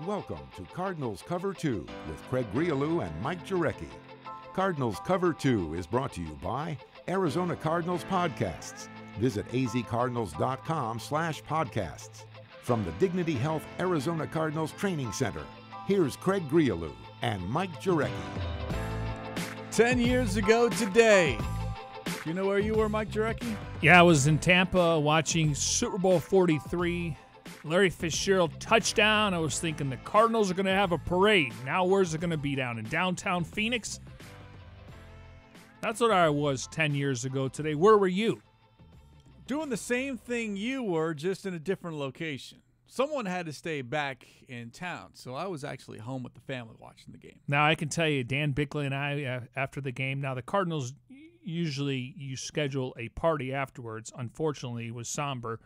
Welcome to Cardinals Cover 2 with Craig Grialou and Mike Jurecki. Cardinals Cover 2 is brought to you by Arizona Cardinals Podcasts. Visit azcardinals.com/podcasts. From the Dignity Health Arizona Cardinals Training Center, here's Craig Grialou and Mike Jurecki. 10 years ago today. Do you know where you were, Mike Jurecki? Yeah, I was in Tampa watching Super Bowl 43. Larry Fitzgerald touchdown. I was thinking the Cardinals are going to have a parade. Now where's it going to be, down in downtown Phoenix? That's what I was 10 years ago today. Where were you? Doing the same thing you were, just in a different location. Someone had to stay back in town, so I was actually home with the family watching the game. Now, I can tell you, Dan Bickley and I, after the game, now the Cardinals, usually you schedule a party afterwards. Unfortunately, it was somber.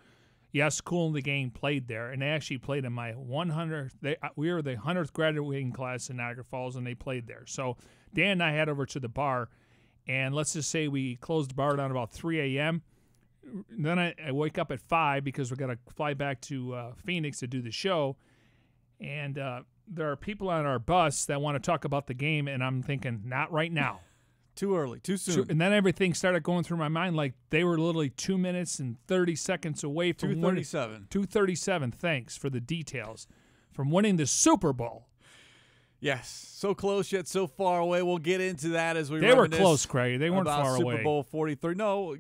Yes, Cool in the Game played there, and they actually played in my 100th. We were the 100th graduating class in Niagara Falls, and they played there. So Dan and I head over to the bar, and let's just say we closed the bar down about 3 a.m. Then I wake up at 5 because we got to fly back to Phoenix to do the show, and there are people on our bus that want to talk about the game, and I'm thinking, not right now. Too early, too soon. And then everything started going through my mind like they were literally 2 minutes and 30 seconds away from 2:37. 2:37, thanks for the details, from winning the Super Bowl. Yes, so close yet so far away. We'll get into that as we They were close, Craig. They weren't far away. Super Bowl 43. No,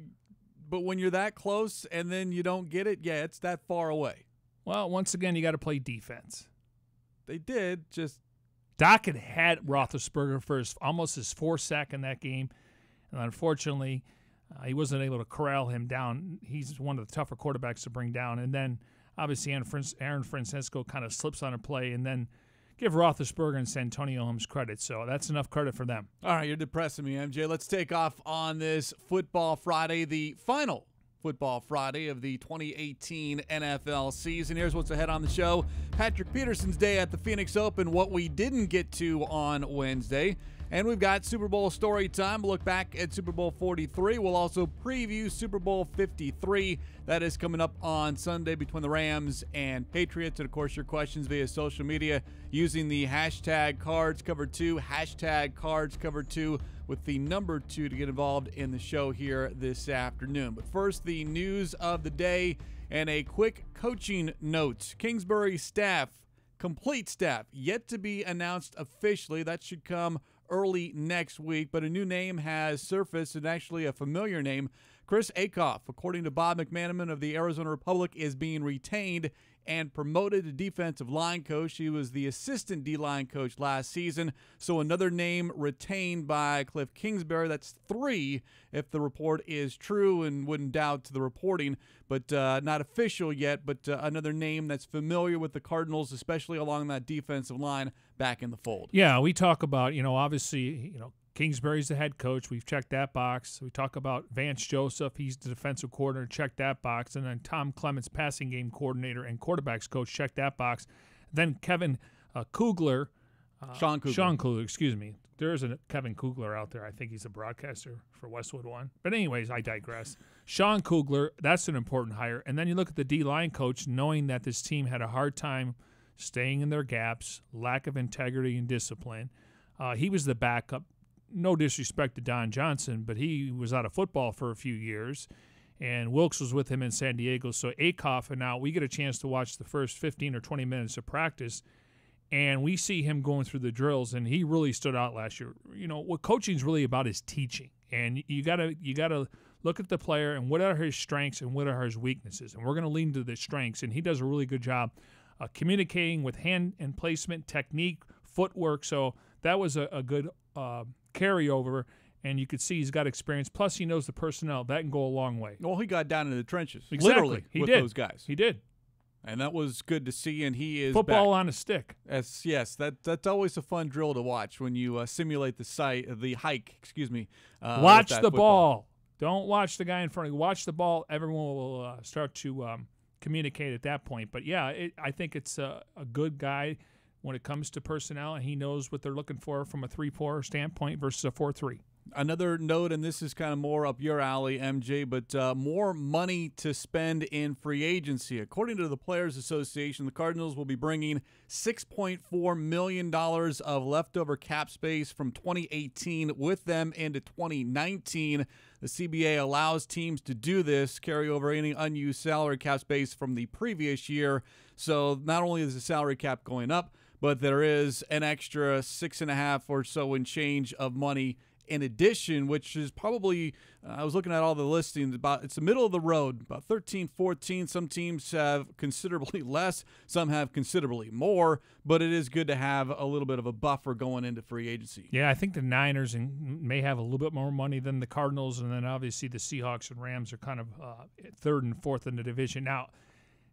but when you're that close and then you don't get it, yeah, it's that far away. Well, once again, you got to play defense. They did, just... Doc had Roethlisberger for almost his fourth sack in that game, and unfortunately, he wasn't able to corral him down. He's one of the tougher quarterbacks to bring down. And then, obviously, Aaron Francisco kind of slips on a play, and then give Roethlisberger and Santonio Holmes credit. So that's enough credit for them. All right, you're depressing me, MJ. Let's take off on this Football Friday, the final Football Friday of the 2018 NFL season. Here's what's ahead on the show. Patrick Peterson's day at the Phoenix Open, what we didn't get to on Wednesday. And we've got Super Bowl story time. We'll look back at Super Bowl 43. We'll also preview Super Bowl 53. That is coming up on Sunday between the Rams and Patriots. And, of course, your questions via social media using the hashtag CardsCover2, hashtag CardsCover2 with the number 2 to get involved in the show here this afternoon. But first, the news of the day and a quick coaching note. Kingsbury staff, complete staff, yet to be announced officially. That should come early next week, but a new name has surfaced, and actually a familiar name. Chris Akoff, according to Bob McManaman of the Arizona Republic, is being retained and promoted to defensive line coach. He was the assistant D-line coach last season, so another name retained by Cliff Kingsbury. That's 3 if the report is true, and wouldn't doubt the reporting, but not official yet, but another name that's familiar with the Cardinals, especially along that defensive line, back in the fold. Yeah, we talk about, obviously, Kingsbury's the head coach. We've checked that box. We talk about Vance Joseph. He's the defensive coordinator. Check that box. And then Tom Clements, passing game coordinator and quarterbacks coach. Check that box. Then Kevin Kugler. Sean Kugler, excuse me. There's a Kevin Kugler out there. I think he's a broadcaster for Westwood One. But anyways, I digress. Sean Kugler, that's an important hire. And then you look at the D-line coach, knowing that this team had a hard time staying in their gaps, lack of integrity and discipline. He was the backup. No disrespect to Don Johnson, but he was out of football for a few years, and Wilkes was with him in San Diego. So Akoff, and now we get a chance to watch the first 15 or 20 minutes of practice, and we see him going through the drills, and he really stood out last year. What coaching is really about is teaching, and you gotta look at the player and what are his strengths and what are his weaknesses, and we're going to lean to the strengths, and he does a really good job communicating with hand and placement, technique, footwork. So that was a good carryover, and you could see he's got experience. Plus, he knows the personnel. That can go a long way. Well, he got down in the trenches, literally, with those guys. He did. And that was good to see, and he is football back. On a stick. Yes, that's always a fun drill to watch when you simulate the hike. Watch the ball. Don't watch the guy in front of you. Watch the ball. Everyone will start to communicate at that point. But, yeah, I think it's a good guy when it comes to personnel, and he knows what they're looking for from a 3-4 standpoint versus a 4-3. Another note, and this is kind of more up your alley, MJ, but more money to spend in free agency. According to the Players Association, the Cardinals will be bringing $6.4 million of leftover cap space from 2018 with them into 2019. The CBA allows teams to do this, carry over any unused salary cap space from the previous year. So not only is the salary cap going up, but there is an extra 6.5 or so in change of money in addition, which is probably, I was looking at all the listings, it's the middle of the road, about 13, 14. Some teams have considerably less, some have considerably more, but it is good to have a little bit of a buffer going into free agency. Yeah, I think the Niners may have a little bit more money than the Cardinals, and then obviously the Seahawks and Rams are kind of third and fourth in the division. Now,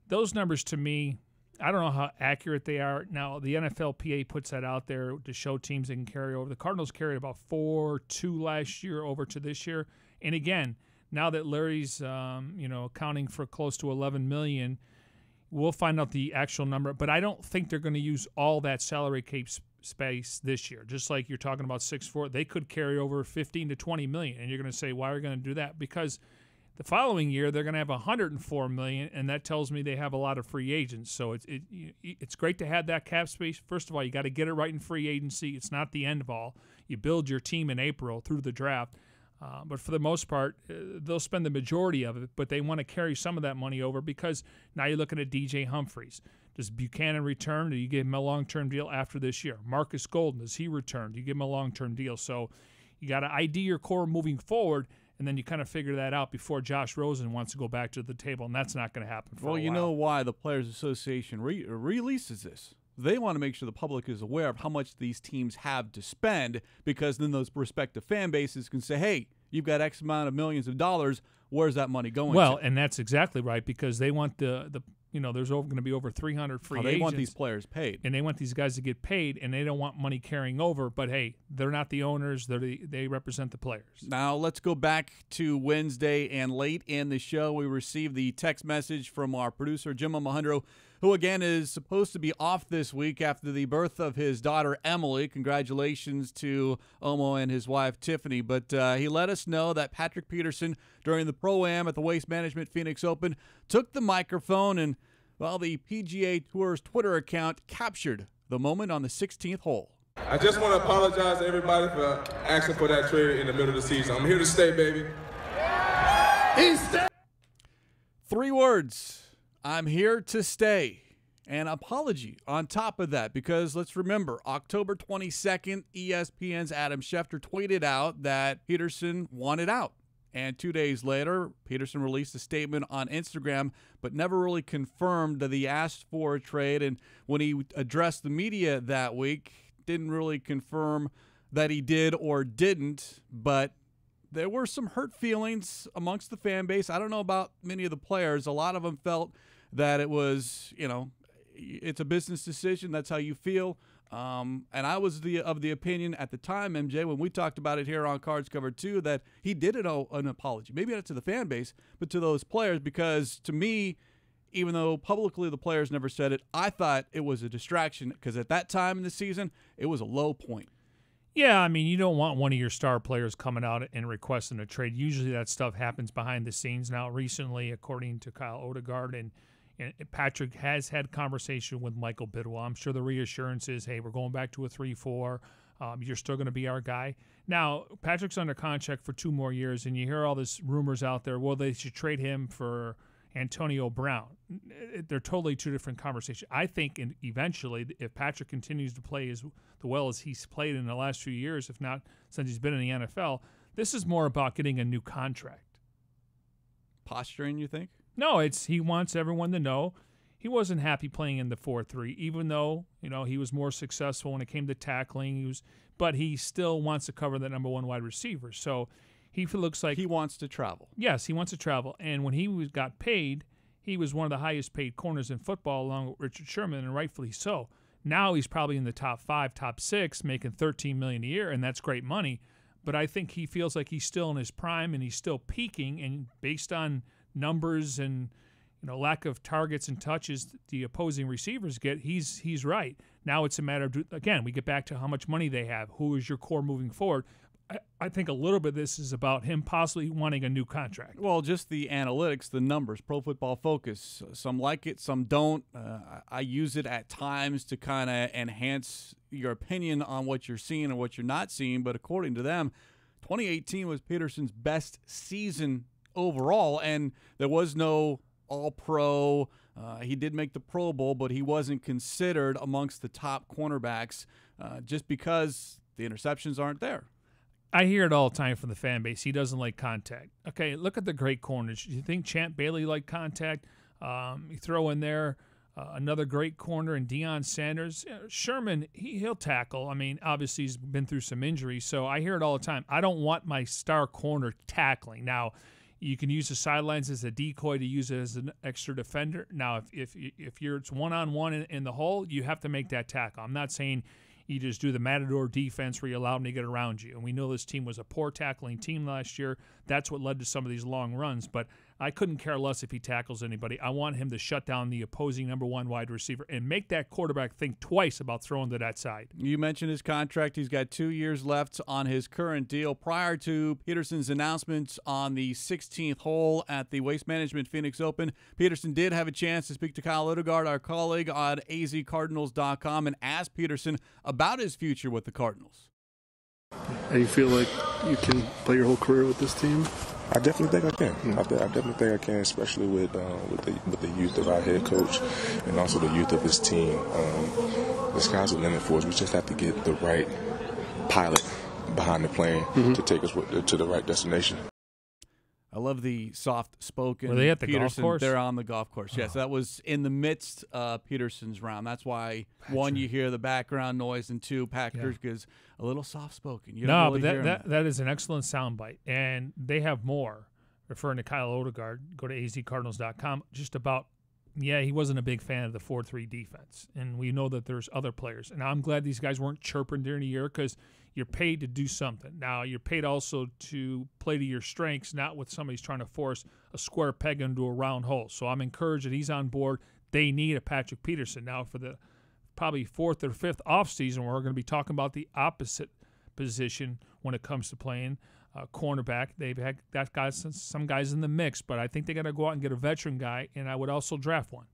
those numbers to me, I don't know how accurate they are. Now, the NFLPA puts that out there to show teams they can carry over. The Cardinals carried about 4-2 last year over to this year. And again, now that Larry's accounting for close to $11 million, we'll find out the actual number. But I don't think they're going to use all that salary cap space this year. Just like you're talking about 6-4, they could carry over 15 to 20 million. And you're going to say, why are you going to do that? Because the following year, they're going to have $104 million, and that tells me they have a lot of free agents. So it's great to have that cap space. First of all, you got to get it right in free agency. It's not the end of all. You build your team in April through the draft. But for the most part, they'll spend the majority of it, but they want to carry some of that money over because now you're looking at DJ Humphries. Does Buchanan return? Do you give him a long-term deal after this year? Marcus Golden, does he return? Do you give him a long-term deal? So you got to ID your core moving forward, and then you kind of figure that out before Josh Rosen wants to go back to the table, and that's not going to happen for a while. Well, you know why the Players Association releases this. They want to make sure the public is aware of how much these teams have to spend, because then those respective fan bases can say, hey, you've got X amount of millions of dollars. Where's that money going to? Well, and that's exactly right, because they want there's going to be over 300 free agents. They want these players paid. And they want these guys to get paid, and they don't want money carrying over. But, hey, they're not the owners. They represent the players. Now, let's go back to Wednesday, and late in the show, we received the text message from our producer, Jim Alejandro, who, again, is supposed to be off this week after the birth of his daughter, Emily. Congratulations to Omo and his wife, Tiffany. But he let us know that Patrick Peterson, during the Pro-Am at the Waste Management Phoenix Open, took the microphone and, well, the PGA Tour's Twitter account captured the moment on the 16th hole. I just want to apologize to everybody for asking for that trade in the middle of the season. I'm here to stay, baby. Three words. I'm here to stay. An apology on top of that, because let's remember, October 22nd, ESPN's Adam Schefter tweeted out that Peterson wanted out. And 2 days later, Peterson released a statement on Instagram, but never really confirmed that he asked for a trade. And when he addressed the media that week, didn't really confirm that he did or didn't. But there were some hurt feelings amongst the fan base. I don't know about many of the players. A lot of them felt that it was, it's a business decision. That's how you feel. And I was of the opinion at the time, MJ, when we talked about it here on Cards Cover 2, that he did owe an apology. Maybe not to the fan base, but to those players, because to me, even though publicly the players never said it, I thought it was a distraction, because at that time in the season, it was a low point. Yeah, I mean, you don't want one of your star players coming out and requesting a trade. Usually that stuff happens behind the scenes. Now, recently, according to Kyle Odegaard, and Patrick has had conversation with Michael Bidwell. I'm sure the reassurance is, hey, we're going back to a 3-4. You're still going to be our guy. Now, Patrick's under contract for 2 more years, and you hear all this rumors out there, well, they should trade him for Antonio Brown. They're totally two different conversations. I think eventually, if Patrick continues to play as well as he's played in the last few years, if not since he's been in the NFL, this is more about getting a new contract. Posturing, you think? No, he wants everyone to know he wasn't happy playing in the 4-3, even though he was more successful when it came to tackling. But he still wants to cover the number 1 wide receiver. So he looks like he wants to travel. Yes, he wants to travel. And when he got paid, he was one of the highest paid corners in football, along with Richard Sherman, and rightfully so. Now he's probably in the top 5, top 6, making $13 million a year, and that's great money. But I think he feels like he's still in his prime and he's still peaking, and based on numbers and lack of targets and touches the opposing receivers get, he's right. Now it's a matter of, again, we get back to how much money they have. Who is your core moving forward? I think a little bit of this is about him possibly wanting a new contract. Well, just the analytics, the numbers, Pro Football Focus. Some like it, some don't. I use it at times to kind of enhance your opinion on what you're seeing and what you're not seeing. But according to them, 2018 was Peterson's best season overall, and there was no All-Pro. He did make the Pro Bowl, but he wasn't considered amongst the top cornerbacks just because the interceptions aren't there. I hear it all the time from the fan base. He doesn't like contact. Okay, look at the great corners. You think Champ Bailey liked contact? You throw in there another great corner in Deion Sanders. Sherman, he'll tackle. I mean, obviously he's been through some injuries, so I hear it all the time. I don't want my star corner tackling. Now, you can use the sidelines as a decoy to use it as an extra defender. Now, if it's one-on-one in the hole, you have to make that tackle. I'm not saying you just do the Matador defense where you allow them to get around you. And we know this team was a poor tackling team last year. That's what led to some of these long runs. But I couldn't care less if he tackles anybody. I want him to shut down the opposing number one wide receiver and make that quarterback think twice about throwing to that side. You mentioned his contract. He's got 2 years left on his current deal. Prior to Peterson's announcements on the 16th hole at the Waste Management Phoenix Open, Peterson did have a chance to speak to Kyle Odegaard, our colleague on azcardinals.com, and ask Peterson about his future with the Cardinals. And you feel like you can play your whole career with this team? I definitely think I can. I definitely think I can, especially with the youth of our head coach and also the youth of his team. The sky's the limit for us. We just have to get the right pilot behind the plane to take us to the right destination. I love the soft-spoken. Were they at the Peterson. golf course? They're on the golf course, yes. That was in the midst of Peterson's round. That's why, one, you hear the background noise, and two, Packers because a little soft-spoken. No, really but that is an excellent soundbite. And they have more, referring to Kyle Odegaard. Go to azcardinals.com, just about, he wasn't a big fan of the 4-3 defense. And we know that there's other players. And I'm glad these guys weren't chirping during the year because you're paid to do something. Now, you're paid also to play to your strengths, not with somebody's trying to force a square peg into a round hole. So I'm encouraged that he's on board. They need a Patrick Peterson. Now, for the probably fourth or fifth offseason, we're going to be talking about the opposite position when it comes to playing cornerback. They've had some guys in the mix, but I think they got to go out and get a veteran guy, and I would also draft one.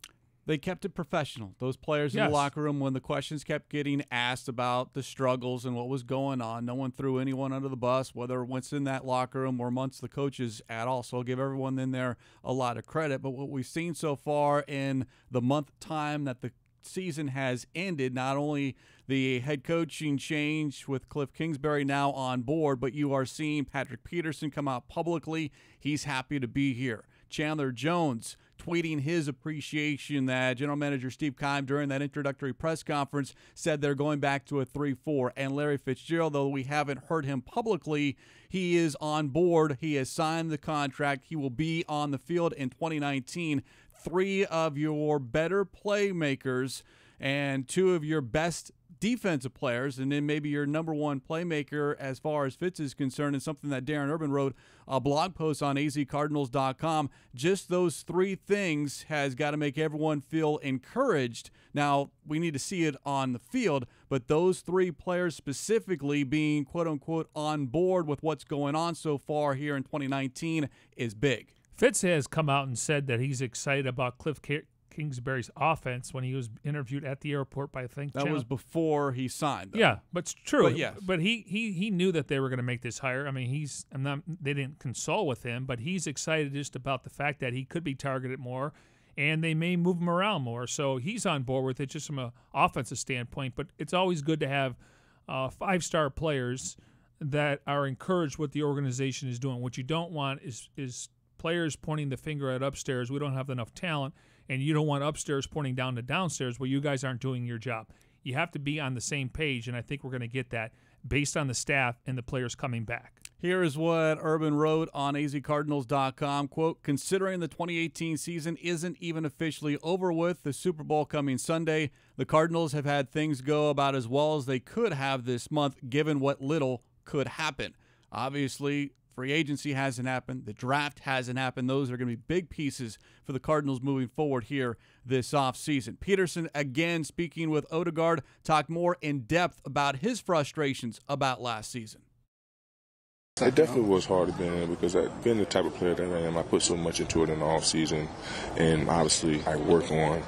They kept it professional. Those players in the locker room, when the questions kept getting asked about the struggles and what was going on, no one threw anyone under the bus, whether it's in that locker room or amongst the coaches at all. So I'll give everyone in there a lot of credit. But what we've seen so far in the month time that the season has ended, not only the head coaching change with Cliff Kingsbury now on board, but you are seeing Patrick Peterson come out publicly. He's happy to be here. Chandler Jones tweeting his appreciation that General Manager Steve Keim during that introductory press conference said they're going back to a 3-4. And Larry Fitzgerald, though we haven't heard him publicly, he is on board. He has signed the contract. He will be on the field in 2019. 3 of your better playmakers and 2 of your best defensive players, and then maybe your number one playmaker as far as Fitz is concerned, and something that Darren Urban wrote a blog post on azcardinals.com. Just those 3 things has got to make everyone feel encouraged. Now, we need to see it on the field, but those 3 players specifically being, quote-unquote, on board with what's going on so far here in 2019 is big. Fitz has come out and said that he's excited about Cliff Kingsbury's offense when he was interviewed at the airport by, I think, that was before he signed, though. Yeah, but it's true. But, yes. But he knew that they were going to make this hire. I mean, they didn't consult with him, but he's excited just about the fact that he could be targeted more, and they may move him around more. So he's on board with it just from an offensive standpoint. But it's always good to have 5-star players that are encouraged what the organization is doing. What you don't want is players pointing the finger at upstairs. We don't have enough talent. And you don't want upstairs pointing down to downstairs where you guys aren't doing your job. You have to be on the same page, and I think we're going to get that based on the staff and the players coming back. Here is what Urban wrote on azcardinals.com, quote, considering the 2018 season isn't even officially over with, the Super Bowl coming Sunday, the Cardinals have had things go about as well as they could have this month given what little could happen. Obviously, free agency hasn't happened. The draft hasn't happened. Those are going to be big pieces for the Cardinals moving forward here this offseason. Peterson, again, speaking with Odegaard, talked more in depth about his frustrations about last season. It definitely was hard to be in because being the type of player that I am, I put so much into it in the offseason, and obviously I work on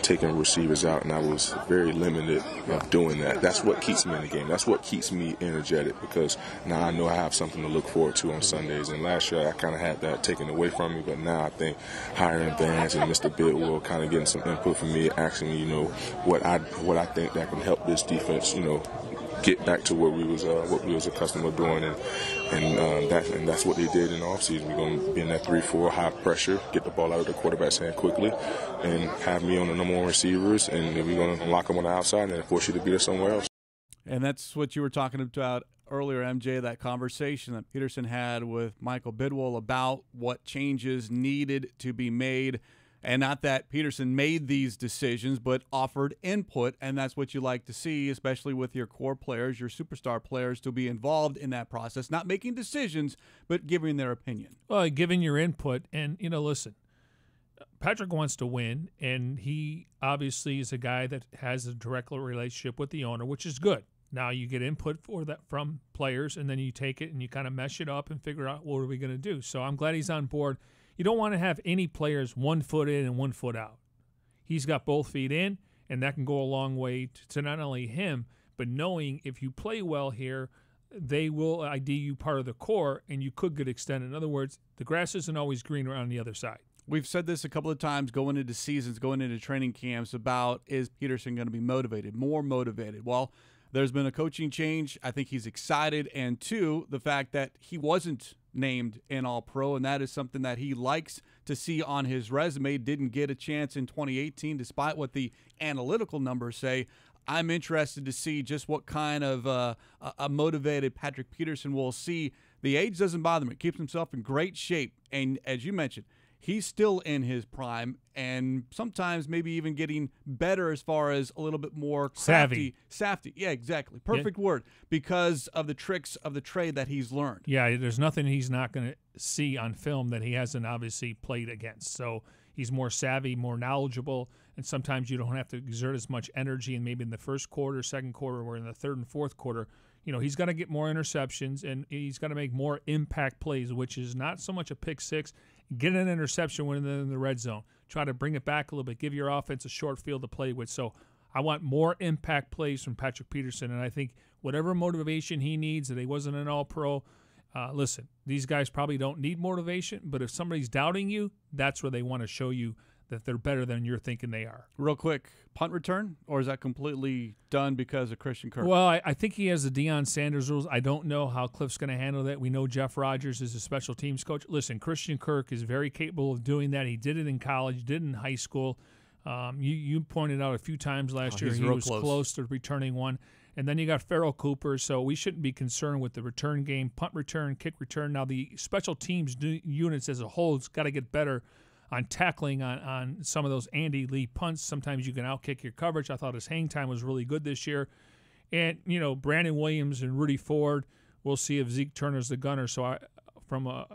taking receivers out, and I was very limited of doing that. That's what keeps me in the game. That's what keeps me energetic because now I know I have something to look forward to on Sundays. And last year I kind of had that taken away from me, but now I think hiring Vance and Mr. Bidwell kind of getting some input from me, asking me, what I think that can help this defense, get back to what we was accustomed to doing, and that's what they did in the offseason. We're going to be in that 3-4 high pressure, get the ball out of the quarterback's hand quickly, and have me on the number one receivers, and then we're going to lock them on the outside and force you to beat us somewhere else. And that's what you were talking about earlier, MJ, that conversation that Peterson had with Michael Bidwell about what changes needed to be made. And not that Peterson made these decisions, but offered input, and that's what you like to see, especially with your core players, your superstar players, to be involved in that process, not making decisions, but giving their opinion. Well, giving your input, and, listen, Patrick wants to win, and he obviously is a guy that has a direct relationship with the owner, which is good. Now you get input for that from players, and then you take it and you kind of mesh it up and figure out what are we going to do. So I'm glad he's on board. You don't want to have any players 1 foot in and 1 foot out. He's got both feet in, and that can go a long way to not only him, but knowing if you play well here, they will ID you part of the core, and you could get extended. In other words, the grass isn't always greener on the other side. We've said this a couple of times going into seasons, going into training camps about, is Peterson going to be motivated, more motivated? Well, there's been a coaching change. I think he's excited. And two, the fact that he wasn't named an All-Pro, and that is something that he likes to see on his resume. Didn't get a chance in 2018, despite what the analytical numbers say. I'm interested to see just what kind of a motivated Patrick Peterson will see. The age doesn't bother him. It keeps himself in great shape. And as you mentioned, he's still in his prime, and sometimes maybe even getting better as far as a little bit more crafty. Savvy. Yeah, exactly. Perfect word, because of the tricks of the trade that he's learned. Yeah, there's nothing he's not going to see on film that he hasn't obviously played against. So he's more savvy, more knowledgeable, and sometimes you don't have to exert as much energy. And maybe in the first quarter, second quarter, or in the third and fourth quarter, he's going to get more interceptions, and he's going to make more impact plays, which is not so much a pick six. Get an interception when they're in the red zone. Try to bring it back a little bit. Give your offense a short field to play with. So I want more impact plays from Patrick Peterson, and I think whatever motivation he needs, that he wasn't an All-Pro, listen, these guys probably don't need motivation, but if somebody's doubting you, that's where they want to show you that they're better than you're thinking they are. Real quick, punt return, or is that completely done because of Christian Kirk? Well, I think he has the Deion Sanders rules. I don't know how Cliff's going to handle that. We know Jeff Rodgers is a special teams coach. Listen, Christian Kirk is very capable of doing that. He did it in college, did it in high school. You pointed out a few times last year he was close to returning one. And then you got Farrell Cooper, so we shouldn't be concerned with the return game, punt return, kick return. Now, the special teams units as a whole has got to get better on tackling on some of those Andy Lee punts. Sometimes you can outkick your coverage. I thought his hang time was really good this year. And, Brandon Williams and Rudy Ford, we'll see if Zeke Turner's the gunner. So from a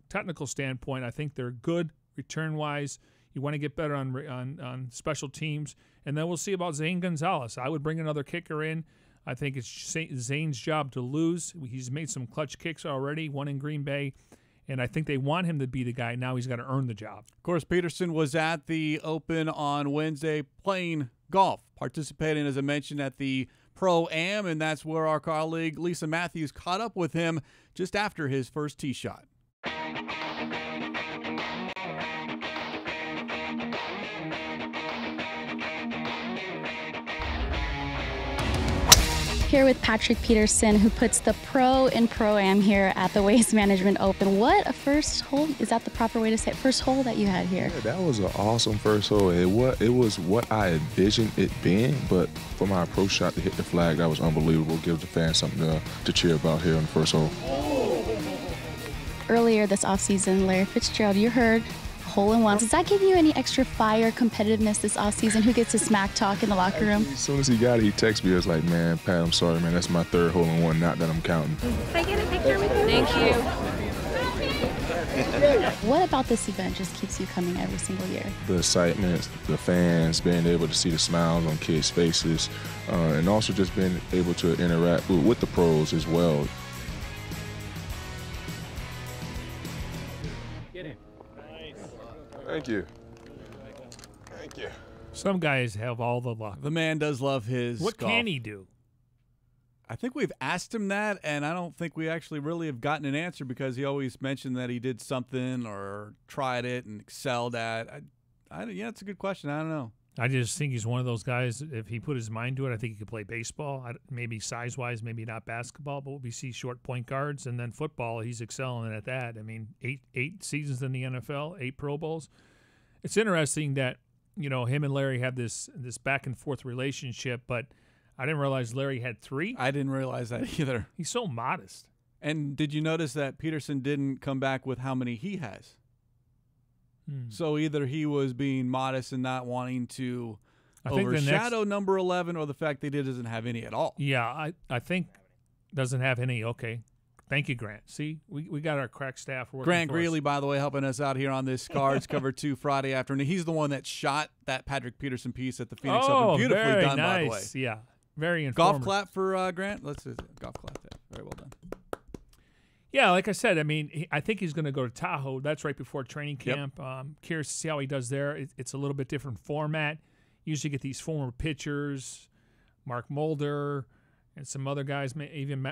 technical standpoint, I think they're good return-wise. You want to get better on special teams. And then we'll see about Zane Gonzalez. I would bring another kicker in. I think it's Zane's job to lose. He's made some clutch kicks already, one in Green Bay. And I think they want him to be the guy. Now he's got to earn the job. Of course, Peterson was at the Open on Wednesday playing golf, participating, as I mentioned, at the Pro-Am, and that's where our colleague Lisa Matthews caught up with him just after his first tee shot. Here with Patrick Peterson, who puts the pro in Pro-Am here at the Waste Management Open. What a first hole, is that the proper way to say it? First hole that you had here? Yeah, that was an awesome first hole. It was what I envisioned it being, but for my approach shot to hit the flag, that was unbelievable. Give the fans something to cheer about here on the first hole. Earlier this offseason, Larry Fitzgerald, you heard hole-in-ones. Does that give you any extra fire, competitiveness this offseason? Who gets to smack talk in the locker room? As soon as he got it, he texted me. I was like, man, Pat, I'm sorry, man. That's my third hole-in-one, not that I'm counting. Can I get a picture with you? Thank you. What about this event just keeps you coming every single year? The excitement, the fans, being able to see the smiles on kids' faces, and also just being able to interact with the pros as well. Thank you. Thank you. Some guys have all the luck. The man does love his What golf. can he do? I think we've asked him that, and I don't think we actually really have gotten an answer because he always mentioned that he did something or tried it and excelled at. Yeah, it's a good question. I don't know. I just think he's one of those guys, if he put his mind to it, I think he could play baseball. Maybe size-wise, maybe not basketball, but we see short point guards. And then football, he's excelling at that. I mean, eight seasons in the NFL, 8 Pro Bowls. It's interesting that, him and Larry have this back-and-forth relationship, but I didn't realize Larry had 3. I didn't realize that either. He's so modest. And did you notice that Peterson didn't come back with how many he has? So either he was being modest and not wanting to overshadow number 11, or the fact that he doesn't have any at all. Yeah, I think doesn't have any. Okay. Thank you, Grant. See, we got our crack staff working. Grant for us. Greeley, by the way, helping us out here on this Cards Cover 2 Friday afternoon. He's the one that shot that Patrick Peterson piece at the Phoenix Open. Beautifully very done, nice. by the way. Yeah, very informative. Golf clap for Grant. Let's do golf clap there. Very well done. Yeah, like I said, I mean, I think he's going to go to Tahoe. That's right before training camp. Curious to see how he does there. It's a little bit different format. Usually get these former pitchers, Mark Mulder, and some other guys, even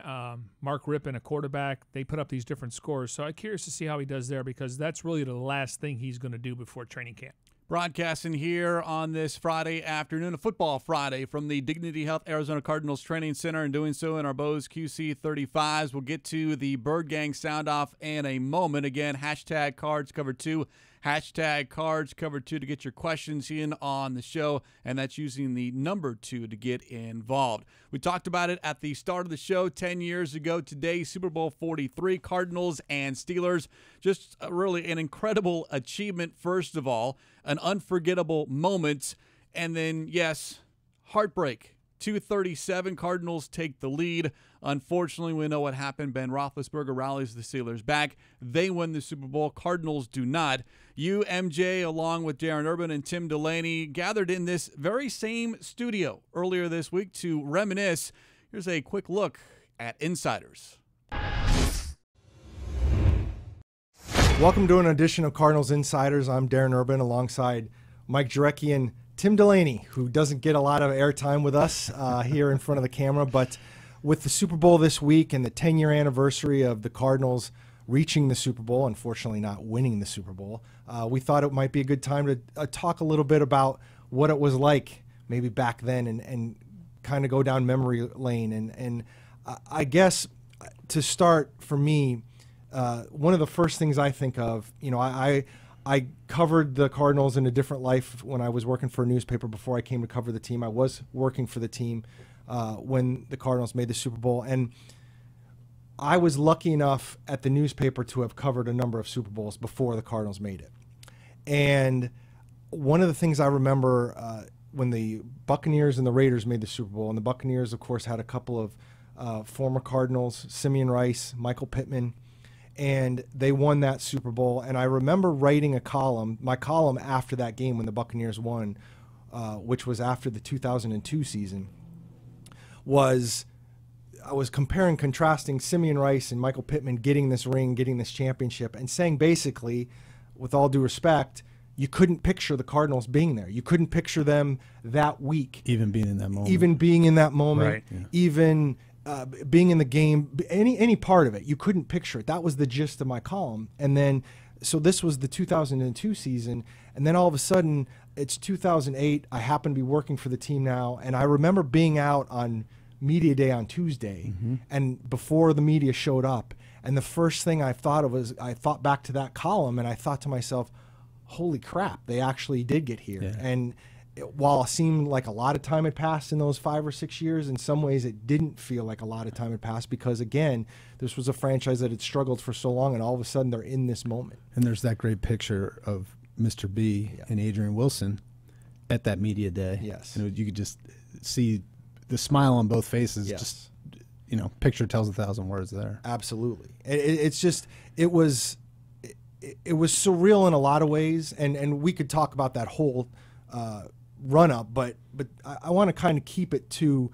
Mark Rippon, a quarterback. They put up these different scores. So I'm curious to see how he does there because that's really the last thing he's going to do before training camp. Broadcasting here on this Friday afternoon, a football Friday from the Dignity Health Arizona Cardinals Training Center, and doing so in our Bose QC35s. We'll get to the Bird Gang sound-off in a moment. Again, hashtag Cards Cover 2, hashtag Cards Cover 2 to get your questions in on the show, and that's using the number 2 to get involved. We talked about it at the start of the show 10 years ago today, Super Bowl 43, Cardinals and Steelers. Just really an incredible achievement, first of all, an unforgettable moment, and then, yes, heartbreak. 2:37, Cardinals take the lead. Unfortunately, we know what happened. Ben Roethlisberger rallies the Steelers back. They win the Super Bowl. Cardinals do not. You, MJ, along with Darren Urban and Tim Delaney, gathered in this very same studio earlier this week to reminisce. Here's a quick look at Insiders. Welcome to an edition of Cardinals Insiders. I'm Darren Urban alongside Mike Jurecki and Tim Delaney, who doesn't get a lot of airtime with us here in front of the camera. But with the Super Bowl this week and the 10-year anniversary of the Cardinals reaching the Super Bowl, unfortunately not winning the Super Bowl, we thought it might be a good time to talk a little bit about what it was like maybe back then and kind of go down memory lane. And I guess to start for me, one of the first things I think of, I covered the Cardinals in a different life when I was working for a newspaper before I came to cover the team. I was working for the team when the Cardinals made the Super Bowl. And I was lucky enough at the newspaper to have covered a number of Super Bowls before the Cardinals made it. And one of the things I remember when the Buccaneers and the Raiders made the Super Bowl, and the Buccaneers, of course, had a couple of former Cardinals, Simeon Rice, Michael Pittman, and they won that Super Bowl. And I remember writing my column after that game when the Buccaneers won, which was after the 2002 season, I was comparing, contrasting Simeon Rice and Michael Pittman getting this ring, getting this championship, and saying basically, with all due respect, you couldn't picture the Cardinals being there. You couldn't picture them that week. Even being in that moment. Right. Yeah. Even being in the game, any part of it, you couldn't picture it. That was the gist of my column. And then, so this was the 2002 season, and then all of a sudden, it's 2008. I happen to be working for the team now, and I remember being out on media day on Tuesday, and before the media showed up, and the first thing I thought of was, I thought back to that column, and I thought to myself, holy crap, they actually did get here. Yeah. And while it seemed like a lot of time had passed in those 5 or 6 years, in some ways it didn't feel like a lot of time had passed because, again, this was a franchise that had struggled for so long, and all of a sudden they're in this moment. And there's that great picture of Mr. B and Adrian Wilson at that media day. Yes. And you could just see the smile on both faces. Yes. Just, picture tells 1,000 words there. Absolutely. It's just, it was surreal in a lot of ways, and we could talk about that whole run up, but I want to kind of keep it to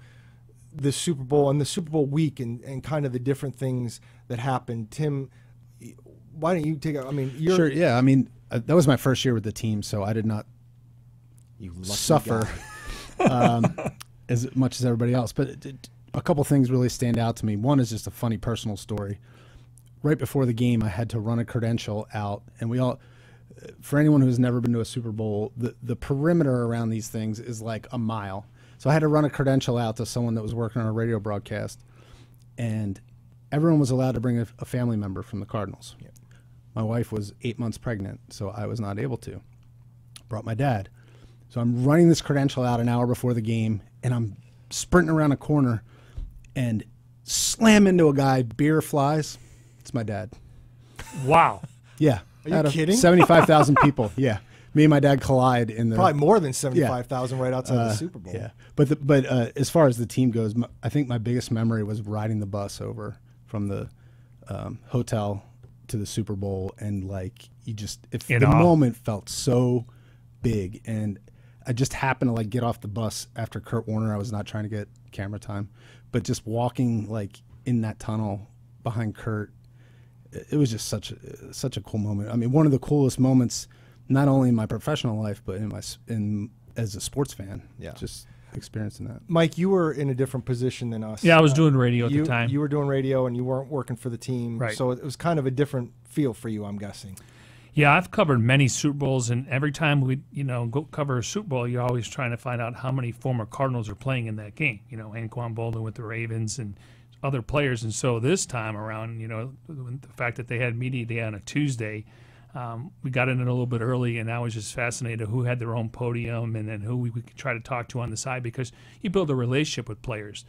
the Super Bowl and the Super Bowl week and kind of the different things that happened. Tim, why don't you take it? I mean, Sure. Yeah. I mean, that was my first year with the team, so I did not suffer as much as everybody else. But a couple things really stand out to me. One is just a funny personal story. Right before the game, I had to run a credential out, and we all, for anyone who's never been to a Super Bowl, the perimeter around these things is like a mile. So I had to run a credential out to someone that was working on a radio broadcast, and everyone was allowed to bring a family member from the Cardinals. Yep. My wife was 8 months pregnant, so I was not able to. Brought my dad. So I'm running this credential out an hour before the game, and I'm sprinting around a corner and slam into a guy, beer flies. It's my dad. Wow. Yeah. Are you kidding? 75,000 people. Yeah. Me and my dad collide in the probably more than 75,000 right outside the Super Bowl. Yeah. But as far as the team goes, I think my biggest memory was riding the bus over from the hotel to the Super Bowl, and like the moment felt so big, and I just happened to like get off the bus after Kurt Warner. I was not trying to get camera time, but just walking like in that tunnel behind Kurt, it was just such a cool moment. I mean, one of the coolest moments, not only in my professional life, but as a sports fan. Yeah, just experiencing that. Mike, you were in a different position than us. Yeah, I was doing radio at the time. You were doing radio, and you weren't working for the team, right? So it was kind of a different feel for you, I'm guessing. Yeah, I've covered many Super Bowls, and every time we, go cover a Super Bowl, you're always trying to find out how many former Cardinals are playing in that game. Anquan Boldin with the Ravens and other players. And so this time around, the fact that they had media day on a Tuesday, we got in it a little bit early, and I was just fascinated who had their own podium and then who we could try to talk to on the side, because you build a relationship with players.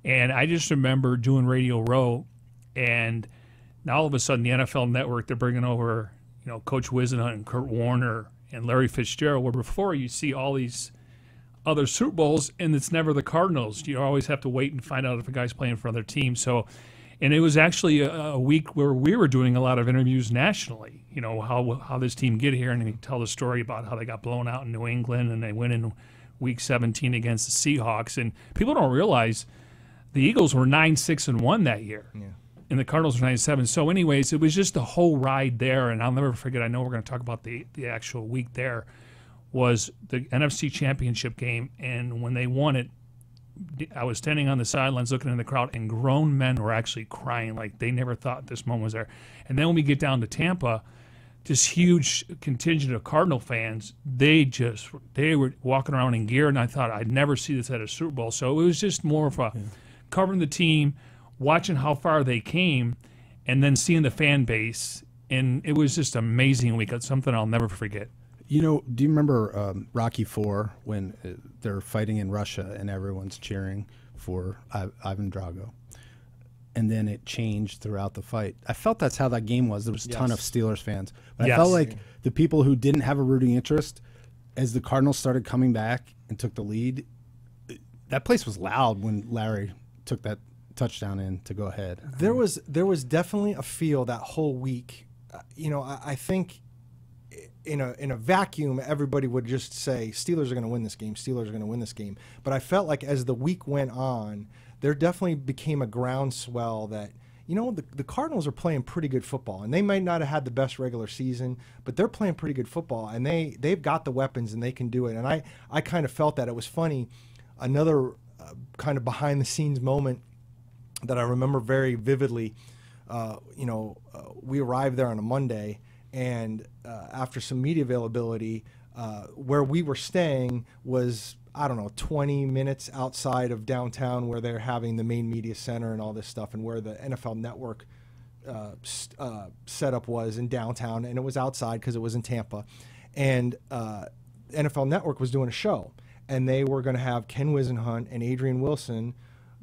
And I just remember doing Radio Row, and now all of a sudden the NFL Network, they're bringing over Coach Wisenhunt and Kurt Warner and Larry Fitzgerald, where before you see all these other Super Bowls and it's never the Cardinals. You always have to wait and find out if a guy's playing for other teams. So, and it was actually a week where we were doing a lot of interviews nationally, how this team get here, and they tell the story about how they got blown out in New England and they went in week 17 against the Seahawks. And people don't realize the Eagles were 9-6-1 that year. Yeah. And the Cardinals were 9-7. So anyways, it was just a whole ride there. And I'll never forget, I know we're going to talk about the actual week there, was the NFC Championship game. And when they won it, I was standing on the sidelines looking in the crowd, and grown men were actually crying like they never thought this moment was there. And then when we get down to Tampa, this huge contingent of Cardinal fans, they were walking around in gear, and I thought I'd never see this at a Super Bowl. So it was just more of a covering the team, watching how far they came, and then seeing the fan base. And it was just an amazing week. It's something I'll never forget. Do you remember Rocky IV when they're fighting in Russia and everyone's cheering for Ivan Drago? And then it changed throughout the fight. I felt that's how that game was. There was a ton of Steelers fans. But I felt like the people who didn't have a rooting interest, as the Cardinals started coming back and took the lead, that place was loud when Larry took that touchdown in to go ahead. There was definitely a feel that whole week. I think in a vacuum, everybody would just say Steelers are going to win this game. Steelers are going to win this game. But I felt like as the week went on, there definitely became a groundswell that the Cardinals are playing pretty good football, and they might not have had the best regular season, but they're playing pretty good football, and they've got the weapons and they can do it. And I kind of felt that. It was funny. Another kind of behind the scenes moment that I remember very vividly, we arrived there on a Monday, and after some media availability, where we were staying was, 20 minutes outside of downtown, where they're having the main media center and all this stuff, and where the NFL Network setup was in downtown, and it was outside because it was in Tampa. And NFL Network was doing a show, and they were going to have Ken Wisenhunt and Adrian Wilson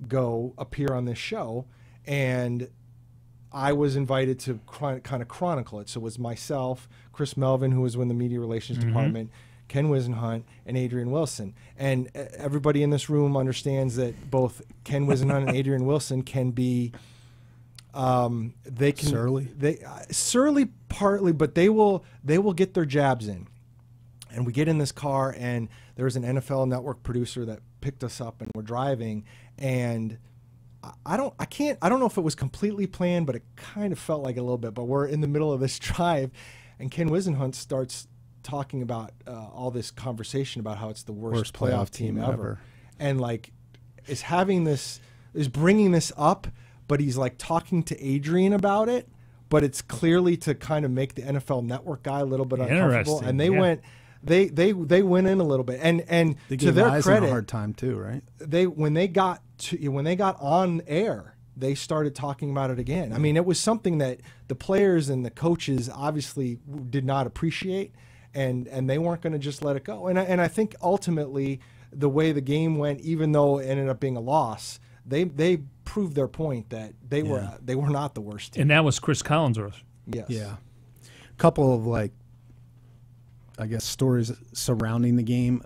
go appear on this show, and I was invited to kind of chronicle it. So it was myself, Chris Melvin, who was in the media relations department, Ken Wisenhunt, and Adrian Wilson. And everybody in this room understands that both Ken Wisenhunt and Adrian Wilson can be surly partly, but they will get their jabs in. And we get in this car, and there was an NFL Network producer that picked us up, and we're driving, and I don't know if it was completely planned, but it kind of felt like a little bit. But we're in the middle of this drive, and Ken Wisenhunt starts talking about all this conversation about how it's the worst playoff team ever. And like is bringing this up, but he's like talking to Adrian about it, but it's clearly to kind of make the NFL Network guy a little bit uncomfortable. And they went in a little bit, and they to their credit, a hard time too, right? When they got on air, they started talking about it again. I mean, it was something that the players and the coaches obviously did not appreciate, and they weren't going to just let it go. And I think ultimately the way the game went, even though it ended up being a loss, they proved their point that they were not the worst team. And that was Chris Collinsworth. Yes. Yeah. A couple of I guess stories surrounding the game.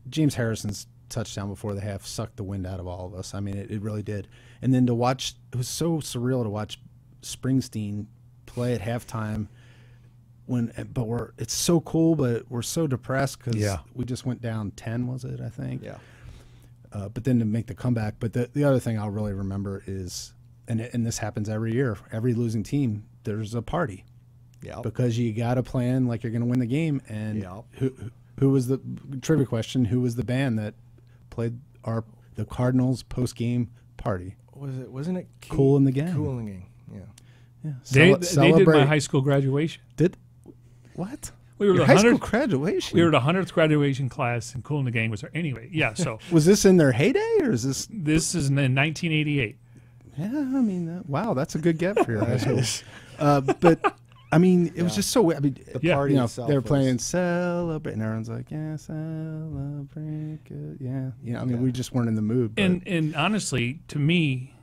James Harrison's touchdown before the half sucked the wind out of all of us. I mean, it really did. And then to watch, it was so surreal to watch Springsteen play at halftime. It's so cool, but we're so depressed because we just went down 10, was it? I think. Yeah. But then to make the comeback. But the other thing I'll really remember is, and this happens every year, every losing team, there's a party. Yeah. Because you got to plan like you're going to win the game. And who was the trivia question? Who was the band that played the Cardinals post-game party? Wasn't it Kool and the Gang? Kool and the Gang. Yeah. Yeah. They did my high school graduation. What? We were Your the high school 100th graduation. We were the 100th graduation class, and Kool and the Gang was there. Anyway, yeah. So was this in their heyday, or is this? This is in 1988. Yeah, I mean, wow, that's a good get for your high school. But I mean, it was just so. I mean, the party itself. They were playing "Celebrate," and everyone's like, "Yeah, celebrate." Good. Yeah. I mean, we just weren't in the mood. But. And honestly, to me,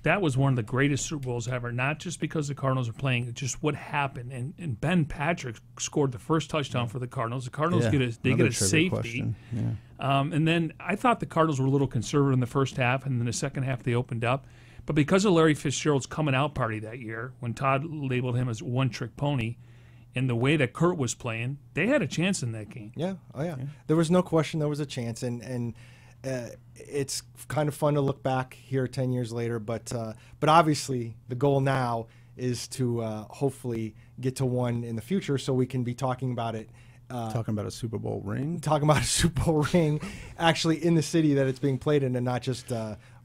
that was one of the greatest Super Bowls ever. Not just because the Cardinals were playing, just what happened. And Ben Patrick scored the first touchdown for the Cardinals. The Cardinals get a safety. Yeah. And then I thought the Cardinals were a little conservative in the first half, and then the second half they opened up. But because of Larry Fitzgerald's coming out party that year, when Todd labeled him as one-trick pony, and the way that Kurt was playing, they had a chance in that game. Yeah. Oh, yeah. There was no question there was a chance. And it's kind of fun to look back here 10 years later. But obviously the goal now is to hopefully get to one in the future so we can be talking about it. Talking about a Super Bowl ring? Talking about a Super Bowl ring actually in the city that it's being played in, and not just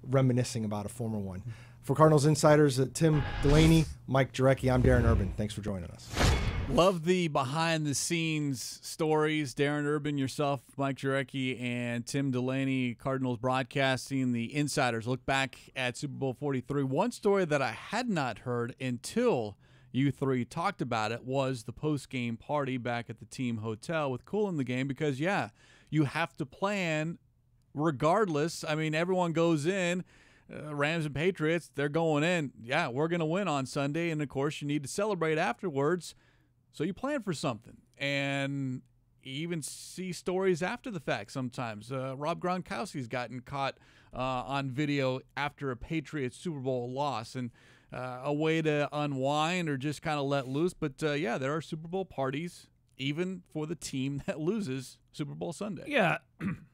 reminiscing about a former one. For Cardinals Insiders, Tim Delaney, Mike Jurecki, I'm Darren Urban. Thanks for joining us. Love the behind-the-scenes stories. Darren Urban, yourself, Mike Jurecki, and Tim Delaney, Cardinals broadcasting, the Insiders. Look back at Super Bowl 43. One story that I had not heard until you three talked about it was the post-game party back at the team hotel with Kool in the Game because, you have to plan regardless. I mean, everyone goes in. Rams and Patriots, they're going in. Yeah, we're going to win on Sunday, and, of course, you need to celebrate afterwards. So you plan for something, and you even see stories after the fact sometimes. Rob Gronkowski's gotten caught on video after a Patriots Super Bowl loss, and a way to unwind or just kind of let loose. But, there are Super Bowl parties even for the team that loses Super Bowl Sunday. Yeah.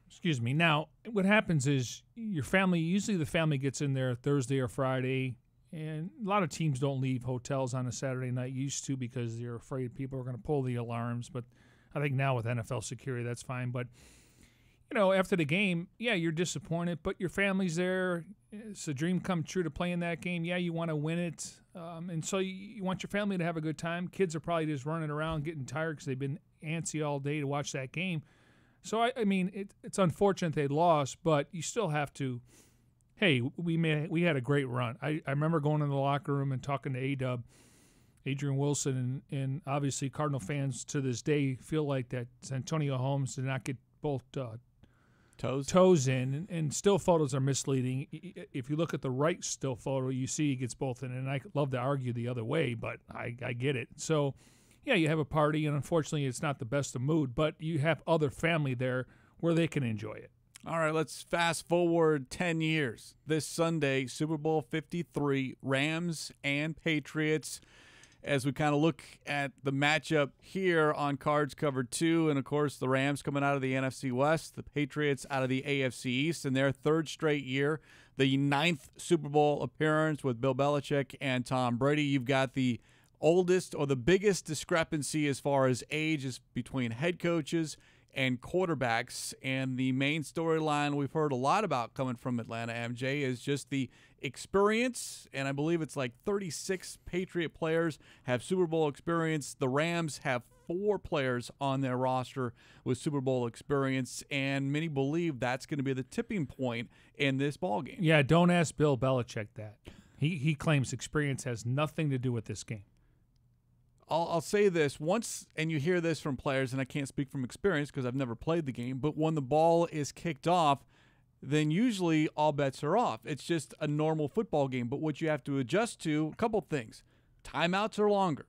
Excuse me. Now, what happens is your family, usually the family gets in there Thursday or Friday, and a lot of teams don't leave hotels on a Saturday night, used to, because they're afraid people are going to pull the alarms. But I think now with NFL security, that's fine. But, after the game, you're disappointed, but your family's there. It's a dream come true to play in that game. Yeah, you want to win it. And so you want your family to have a good time. Kids are probably just running around getting tired because they've been antsy all day to watch that game. So, I mean, it's unfortunate they lost, but you still have to, hey, we had a great run. I remember going in the locker room and talking to A-Dub, Adrian Wilson, and obviously Cardinal fans to this day feel like that Santonio Holmes did not get both toes in, and still photos are misleading. If you look at the right still photo, you see he gets both in, and I love to argue the other way, but I get it. So, you have a party, and unfortunately it's not the best of mood, but you have other family there where they can enjoy it. All right, let's fast forward 10 years. This Sunday, Super Bowl 53, Rams and Patriots. As we kind of look at the matchup here on Cards Cover 2, and, of course, the Rams coming out of the NFC West, the Patriots out of the AFC East in their third straight year, the 9th Super Bowl appearance with Bill Belichick and Tom Brady. You've got the oldest or the biggest discrepancy as far as age is between head coaches and quarterbacks. And the main storyline we've heard a lot about coming from Atlanta, MJ, is just the experience. And I believe it's like 36 Patriot players have Super Bowl experience. The Rams have 4 players on their roster with Super Bowl experience, and many believe that's going to be the tipping point in this ballgame. Yeah, don't ask Bill Belichick that. He claims experience has nothing to do with this game. I'll say this once, and you hear this from players, and I can't speak from experience because I've never played the game, but when the ball is kicked off, then usually all bets are off. It's just a normal football game. But what you have to adjust to, a couple things. Timeouts are longer,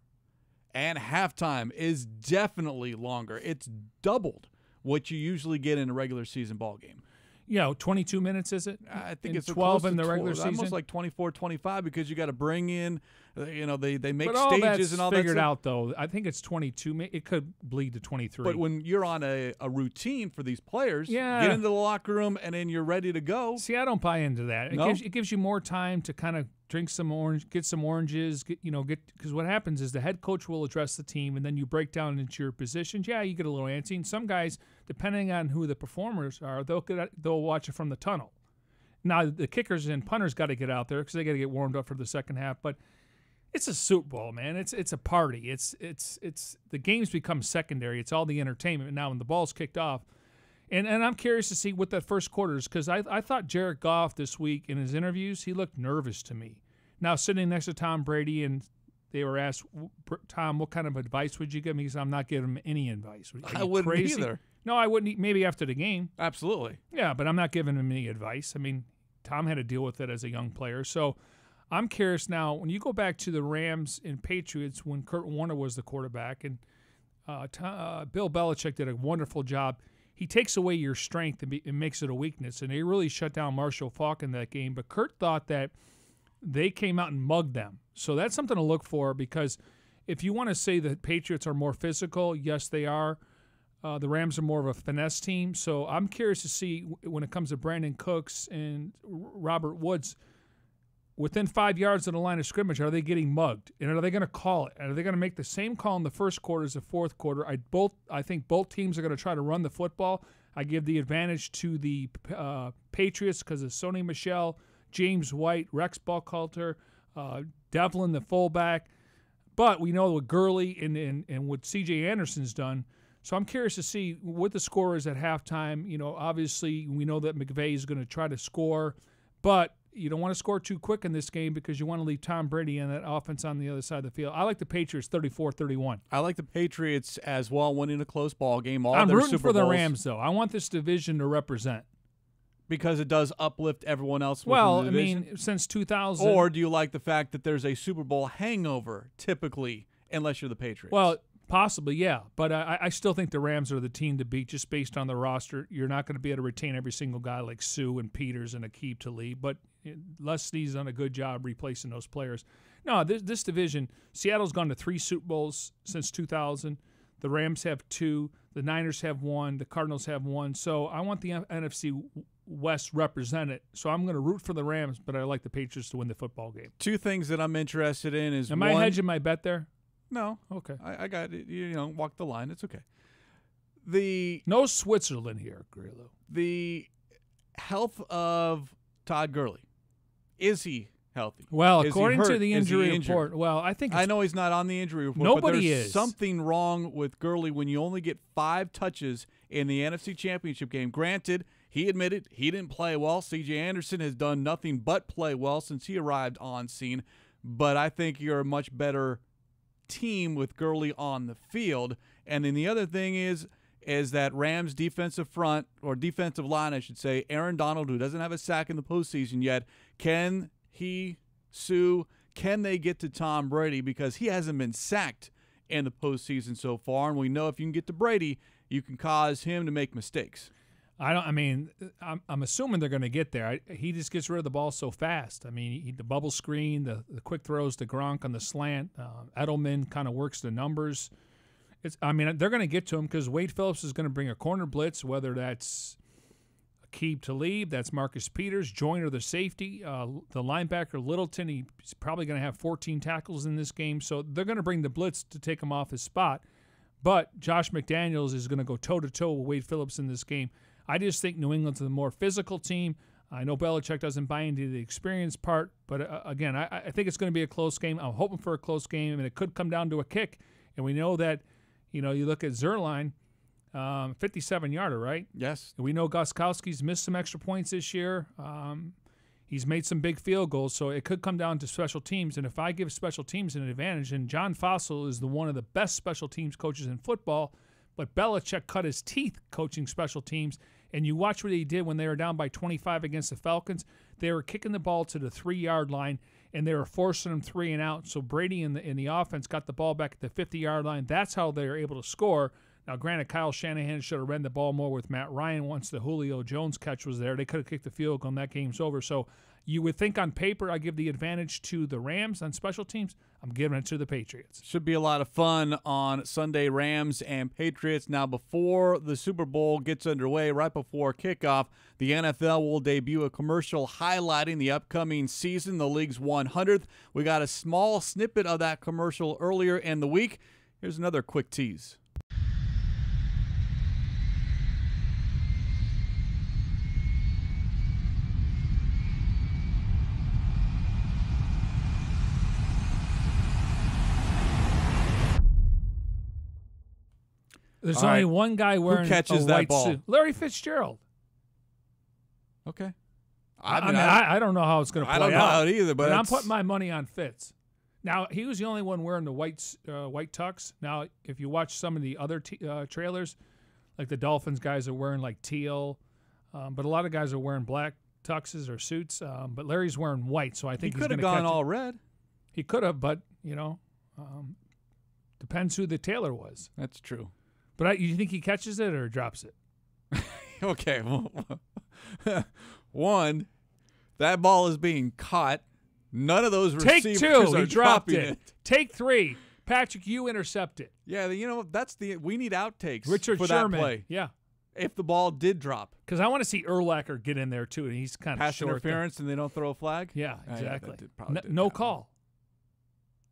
and halftime is definitely longer. It's doubled what you usually get in a regular season ball game. Yeah, 22 minutes, is it? I think it's 12 in the regular season. Almost like 24, 25 because you got to bring in, they make but all stages and all that. Figured out though. I think it's 22. It could bleed to 23. But when you're on a routine for these players, yeah, get into the locker room and then you're ready to go. See, I don't buy into that. No? It gives you more time to kind of drink some orange, get some oranges, because what happens is the head coach will address the team, and then you break down into your positions. Yeah, you get a little antsy. And some guys, depending on who the performers are, they'll watch it from the tunnel. Now the kickers and punters got to get out there because they got to get warmed up for the second half. But it's a Super Bowl, man. It's a party. It's the games become secondary. It's all the entertainment now when the ball's kicked off. And I'm curious to see what that first quarter is, because I thought Jared Goff this week in his interviews, he looked nervous to me. Now, sitting next to Tom Brady, and they were asked, Tom, what kind of advice would you give me? He said, I'm not giving him any advice. I wouldn't crazy? either. No, I wouldn't. Maybe after the game. Absolutely. Yeah, but I'm not giving him any advice. I mean, Tom had to deal with it as a young player. So I'm curious now, when you go back to the Rams and Patriots when Kurt Warner was the quarterback, and Bill Belichick did a wonderful job. He takes away your strength and makes it a weakness, and they really shut down Marshall Faulk in that game. But Kurt thought that they came out and mugged them. So that's something to look for, because if you want to say the Patriots are more physical, yes, they are. The Rams are more of a finesse team. So I'm curious to see when it comes to Brandon Cooks and Robert Woods, within 5 yards of the line of scrimmage, are they getting mugged? And are they going to call it? Are they going to make the same call in the first quarter as the fourth quarter? I think both teams are going to try to run the football. I give the advantage to the Patriots because of Sony Michel, James White, Rex Buckhalter, Devlin, the fullback. But we know what Gurley and what C.J. Anderson's done. So I'm curious to see what the score is at halftime. Obviously, we know that McVay is going to try to score, but you don't want to score too quick in this game because you want to leave Tom Brady and that offense on the other side of the field. I like the Patriots 34-31. I like the Patriots as well, winning a close ball game. I'm rooting for the Rams, though. I want this division to represent. Because it does uplift everyone else within well, the division? I mean, since 2000. Or do you like the fact that there's a Super Bowl hangover, typically, unless you're the Patriots? Well, possibly, yeah. But I still think the Rams are the team to beat just based on the roster. You're not going to be able to retain every single guy like Sue and Peters and Aqib Talib, but Les Snead's done a good job replacing those players. No, this division, Seattle's gone to 3 Super Bowls since 2000. The Rams have 2. The Niners have 1. The Cardinals have 1. So I want the NFC West represented. So I'm going to root for the Rams, but I like the Patriots to win the football game. 2 things that I'm interested in is Am I hedging my bet there? No. Okay. I got it. Walk the line. It's okay. No Switzerland here, Grialou. The health of Todd Gurley. Is he healthy? Well, is according to the injury report, well, I know he's not on the injury report. Nobody but there's is. something wrong with Gurley when you only get 5 touches in the NFC Championship game. Granted, he admitted he didn't play well. C.J. Anderson has done nothing but play well since he arrived on scene. But I think you're a much better team with Gurley on the field. And then the other thing is that Rams defensive front, or defensive line, I should say, Aaron Donald, who doesn't have a sack in the postseason yet, can they get to Tom Brady, because he hasn't been sacked in the postseason so far, and we know if you can get to Brady, you can cause him to make mistakes. I'm assuming they're going to get there. He just gets rid of the ball so fast. I mean, the bubble screen, the quick throws to Gronk on the slant. Edelman kind of works the numbers. They're going to get to him because Wade Phillips is going to bring a corner blitz, whether that's Aqib Talib, that's Marcus Peters. Joyner, the safety. The linebacker, Littleton, he's probably going to have 14 tackles in this game. So they're going to bring the blitz to take him off his spot. But Josh McDaniels is going to go toe-to-toe with Wade Phillips in this game. I just think New England's the more physical team. I know Belichick doesn't buy into the experience part, but again, I think it's going to be a close game. I'm hoping for a close game, and it could come down to a kick. And we know that, you look at Zerline, 57-yarder, right? Yes. We know Gostkowski's missed some extra points this year. He's made some big field goals, so it could come down to special teams. And if I give special teams an advantage, and John Fossil is one of the best special teams coaches in football, but Belichick cut his teeth coaching special teams. And you watch what he did when they were down by 25 against the Falcons. They were kicking the ball to the 3-yard line, and they were forcing them 3 and out. So Brady in the offense got the ball back at the 50-yard line. That's how they were able to score. Now, granted, Kyle Shanahan should have ran the ball more with Matt Ryan once the Julio Jones catch was there. They could have kicked the field goal, and that game's over. So you would think on paper I give the advantage to the Rams on special teams. I'm giving it to the Patriots. Should be a lot of fun on Sunday, Rams and Patriots. Now, before the Super Bowl gets underway, right before kickoff, the NFL will debut a commercial highlighting the upcoming season, the league's 100th. We got a small snippet of that commercial earlier in the week. Here's another quick tease. There's only one guy wearing catches a that white ball? suit. Larry Fitzgerald. Okay. I don't know how it's going to play out. I don't know how either, but I'm putting my money on Fitz. Now, he was the only one wearing the white tux. Now, if you watch some of the other trailers, like the Dolphins guys are wearing like teal, but a lot of guys are wearing black tuxes or suits. But Larry's wearing white, so I think he he's could going have to gone all red. He could have, but depends who the tailor was. That's true. But you think he catches it or drops it? Okay. One, that ball is being caught. None of those receivers Take 2. are He dropped dropping it. Take 3. Patrick, you intercept it. Yeah, we need outtakes Richard for Sherman. that play. Yeah. If the ball did drop. Because I want to see Urlacher get in there, too, and he's kind of Pass short. interference and they don't throw a flag? Yeah, exactly. That no call.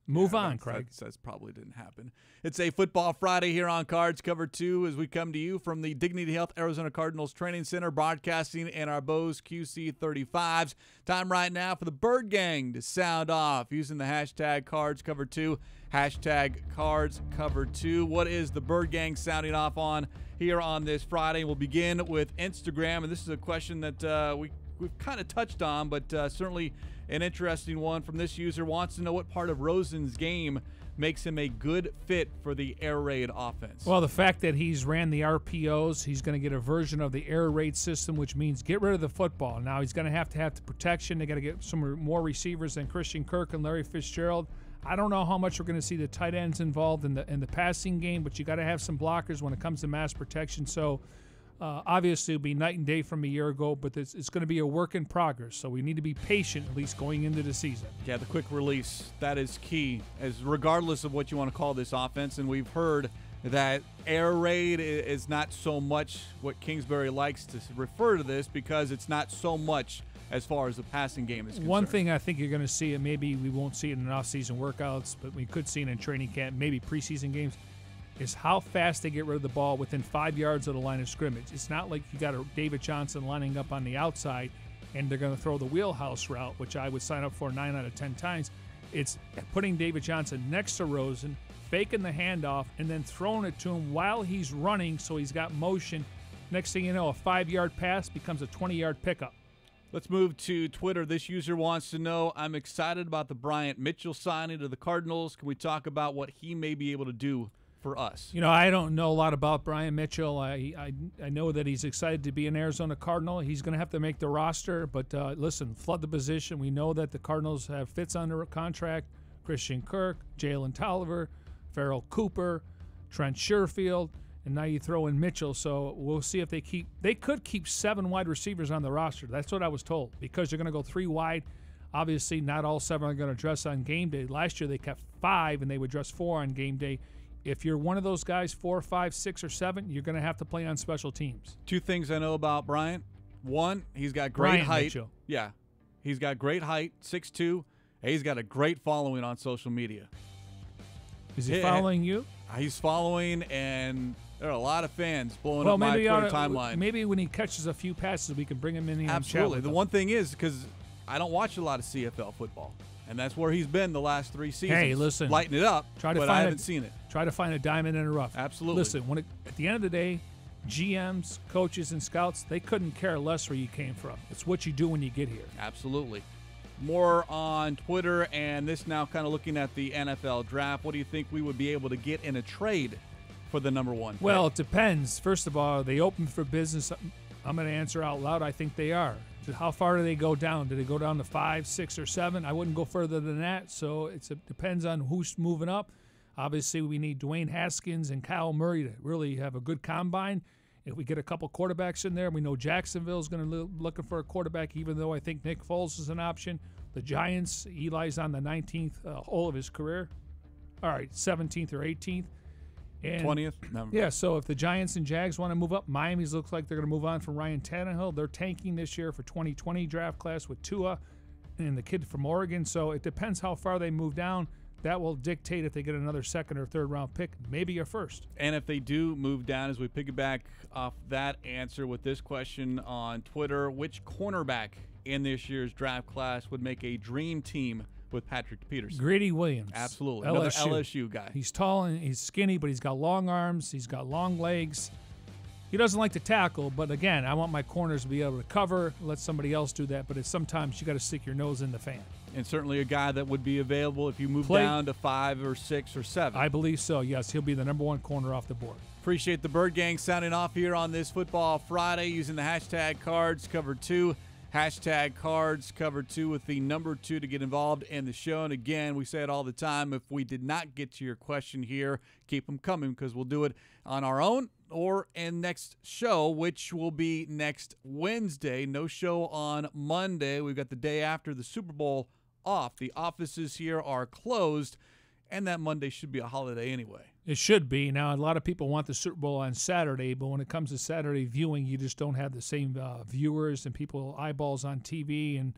Move on, Craig. That probably didn't happen. It's a Football Friday here on Cards Cover 2 as we come to you from the Dignity Health Arizona Cardinals Training Center, broadcasting in our Bose QC35s. Time right now for the Bird Gang to sound off using the hashtag Cards Cover 2, hashtag Cards Cover 2. What is the Bird Gang sounding off on here on this Friday? We'll begin with Instagram, and this is a question that we've kind of touched on, but certainly an interesting one from this user. Wants to know what part of Rosen's game makes him a good fit for the air raid offense. Well, the fact that he's ran the RPOs, he's going to get a version of the air raid system, which means get rid of the football. Now he's going to have the protection. They got to get some more receivers than Christian Kirk and Larry Fitzgerald. I don't know how much we're going to see the tight ends involved in the passing game, but you got to have some blockers when it comes to mass protection. So obviously, it'll be night and day from a year ago, but it's going to be a work in progress. So we need to be patient, at least going into the season. Yeah, the quick release, that is key, as regardless of what you want to call this offense. And we've heard that air raid is not so much what Kingsbury likes to refer to this, because it's not so much as far as the passing game is concerned. One thing I think you're going to see, and maybe we won't see it in off-season workouts, but we could see it in training camp, maybe preseason games, is how fast they get rid of the ball within 5 yards of the line of scrimmage. It's not like you got a David Johnson lining up on the outside and they're going to throw the wheelhouse route, which I would sign up for 9 out of 10 times. It's putting David Johnson next to Rosen, faking the handoff, and then throwing it to him while he's running so he's got motion. Next thing you know, a 5-yard pass becomes a 20-yard pickup. Let's move to Twitter. This user wants to know, I'm excited about the Bryant Mitchell signing to the Cardinals. Can we talk about what he may be able to do for us? I don't know a lot about Brian Mitchell. I know that he's excited to be an Arizona Cardinal. He's going to have to make the roster, but listen, flood the position. We know that the Cardinals have Fitz under a contract, Christian Kirk, Jalen Tolliver, Farrell Cooper, Trent Sherfield, and now you throw in Mitchell. So we'll see if they could keep 7 wide receivers on the roster. That's what I was told, because they're going to go 3 wide. Obviously, not all 7 are going to dress on game day. Last year they kept 5, and they would dress 4 on game day. If you're one of those guys, 4, 5, 6, or 7, you're going to have to play on special teams. 2 things I know about Bryant. One, he's got great Ryan height. Mitchell. Yeah. He's got great height, 6'2". He's got a great following on social media. Is he following you? He's following, and there are a lot of fans blowing up my Twitter timeline. Maybe when he catches a few passes, we can bring him in here. Absolutely. And chat with The him. one thing is, because I don't watch a lot of CFL football, and that's where he's been the last 3 seasons. Hey, listen. Lighten it up, but I haven't seen it. Try to find a diamond in the rough. Absolutely. Listen, at the end of the day, GMs, coaches, and scouts, they couldn't care less where you came from. It's what you do when you get here. Absolutely. More on Twitter, and this now kind of looking at the NFL draft. What do you think we would be able to get in a trade for the number 1 pick? Well, it depends. First of all, are they open for business? I'm going to answer out loud. I think they are. How far do they go down? Do they go down to 5, 6, or 7? I wouldn't go further than that. So it depends on who's moving up. Obviously, we need Dwayne Haskins and Kyle Murray to really have a good combine. If we get a couple quarterbacks in there, we know Jacksonville's going to looking for a quarterback, even though I think Nick Foles is an option. The Giants, Eli's on the 19th hole of his career. All right, 17th or 18th. And 20th? No. Yeah, so if the Giants and Jags want to move up, Miami's looks like they're going to move on from Ryan Tannehill. They're tanking this year for 2020 draft class with Tua and the kid from Oregon. So it depends how far they move down. That will dictate if they get another 2nd or 3rd round pick, maybe a 1st. And if they do move down, as we piggyback off that answer with this question on Twitter, which cornerback in this year's draft class would make a dream team with Patrick Peterson? Grady Williams. Absolutely. Another LSU guy. He's tall and he's skinny, but he's got long arms. He's got long legs. He doesn't like to tackle, but again, I want my corners to be able to cover, let somebody else do that, but sometimes you got to stick your nose in the fan. And certainly a guy that would be available if you move down to 5 or 6 or 7. I believe so, yes. He'll be the number 1 corner off the board. Appreciate the Bird Gang sounding off here on this Football Friday using the hashtag #CardsCover2. Hashtag #CardsCover2 with the number 2 to get involved in the show. And again, we say it all the time. If we did not get to your question here, keep them coming because we'll do it on our own or in next show, which will be next Wednesday. No show on Monday. We've got the day after the Super Bowl off. The offices here are closed, and that Monday should be a holiday anyway. It should be. Now, a lot of people want the Super Bowl on Saturday, but when it comes to Saturday viewing, you just don't have the same viewers and people eyeballs on TV. And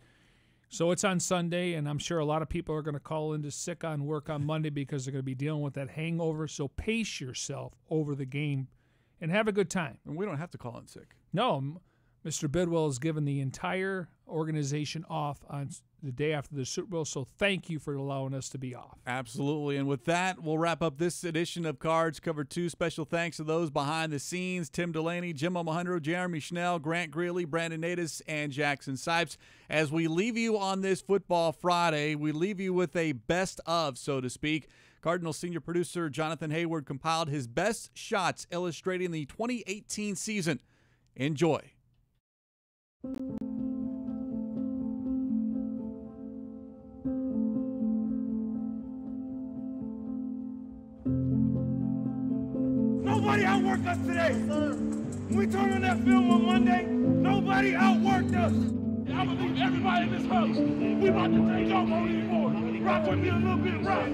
so it's on Sunday, and I'm sure a lot of people are going to call into sick on work on Monday because they're going to be dealing with that hangover. So pace yourself over the game and have a good time. And we don't have to call in sick. No, Mr. Bidwell has given the entire organization off on the day after the Super Bowl, so thank you for allowing us to be off. Absolutely. And with that, we'll wrap up this edition of Cards Cover 2. Special thanks to those behind the scenes, Tim Delaney, Jim Alejandro, Jeremy Schnell, Grant Greeley, Brandon Natus, and Jackson Sipes. As we leave you on this Football Friday, we leave you with a best of, so to speak. Cardinals senior producer Jonathan Hayward compiled his best shots illustrating the 2018 season. Enjoy. Nobody outworked us today. When we turn on that film on Monday, nobody outworked us. I believe everybody in this house, we about to take off on these boards. Rock with me a little bit, rock.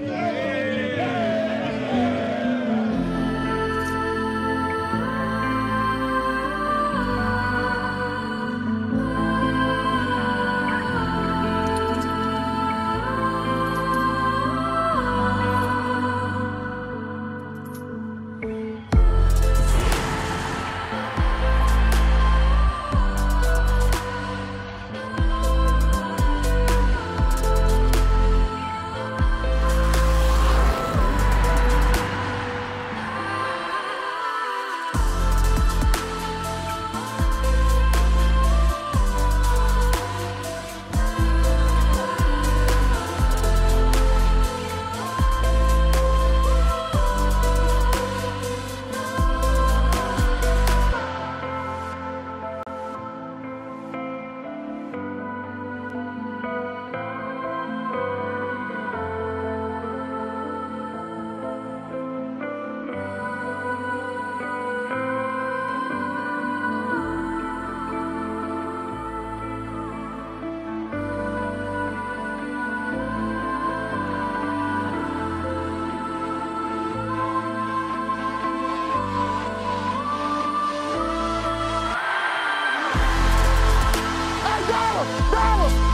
Got him!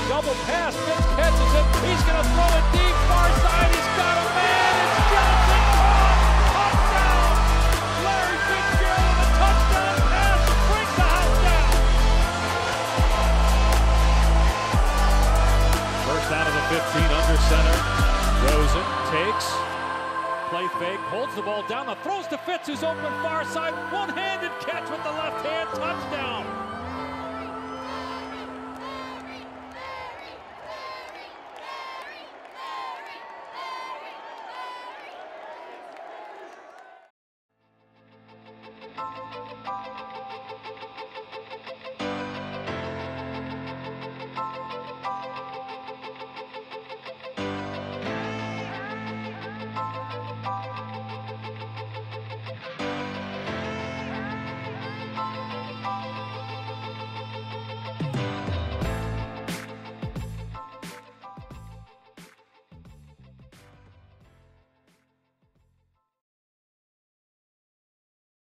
Double pass, Fitz catches it, he's going to throw it deep, far side, he's got a man, it's Johnson, touchdown! Larry Fitzgerald with a touchdown pass, brings the house down! First out of the 15, under center, Rosen takes, play fake, holds the ball down, throws to Fitz, who's open far side, one-handed catch with the left hand, touchdown!